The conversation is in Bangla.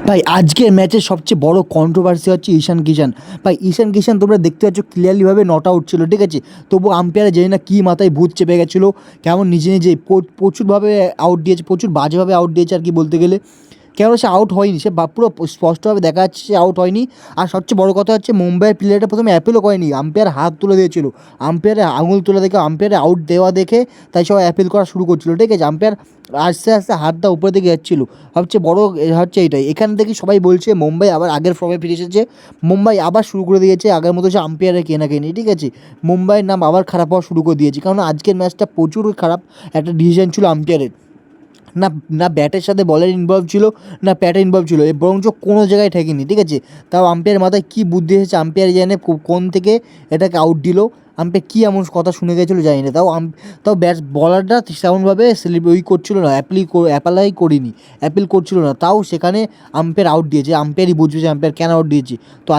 ভাই আজকের ম্যাচের সবচেয়ে বড় কন্ট্রোভার্সি হচ্ছে ঈশান কিষান। ভাই ঈশান কিষান তোমরা দেখতে পাচ্ছ ক্লিয়ারলিভাবে নট আউট ছিল, ঠিক আছে? তবু আম্পায়ার জানি না কী মাথায় ভূত চেপে গেছিলো, কেমন নিজে নিজে প্রচুরভাবে আউট দিয়েছে, প্রচুর বাজেভাবে আউট দিয়েছে আর কি বলতে গেলে। কেন সে আউট হয়নি, সে পুরো স্পষ্টভাবে দেখা যাচ্ছে সে আউট হয়নি। আর সবচেয়ে বড় কথা হচ্ছে মুম্বাইয়ের প্লেয়ারটা প্রথমে অ্যাপিলও করেনি, আম্পায়ার হাত তুলে দিয়েছিল। আম্পায়ারের আঙুল তুলে দেখে, আম্পায়ারের আউট দেওয়া দেখে তাই সবাই অ্যাপিল করা শুরু করছিল, ঠিক আছে? আম্পায়ার আস্তে আস্তে হাতটা উপরের দিকে যাচ্ছিলো। সবচেয়ে বড় হচ্ছে এইটাই, এখান থেকে সবাই বলছে মুম্বাই আবার আগের ফর্মে ফিরে এসেছে, মুম্বাই আবার শুরু করে দিয়েছে আগের মতো সে আম্পায়ারের কেনাকেনি, ঠিক আছে? মুম্বাইয়ের নাম আবার খারাপ হওয়া শুরু করে দিয়েছে, কারণ আজকের ম্যাচটা প্রচুর খারাপ একটা ডিসিশন ছিল আম্পায়ারের। না, না ব্যাটের সাথে বলের ইনভলভ ছিল, না প্যাটে ইনভলভ ছিল, বরঞ্চ কোনো জায়গায় ঠেকেনি, ঠিক আছে? তাও আম্পায়ার মাথায় কী বুদ্ধি এসেছে, আম্পায়ার জানে কোন থেকে এটাকে আউট দিল, আম্পায়ার কী এমন কথা শুনে গেছিলো জানি না। তাও বলারটা তেমনভাবে করছিল না, অ্যাপ্লাই করিনি, অ্যাপিল করছিল না, তাও সেখানে আম্পায়ার আউট দিয়েছে। আম্পায়ারই বুঝবে যে আম্পায়ার কেন আউট দিয়েছে। তো আজ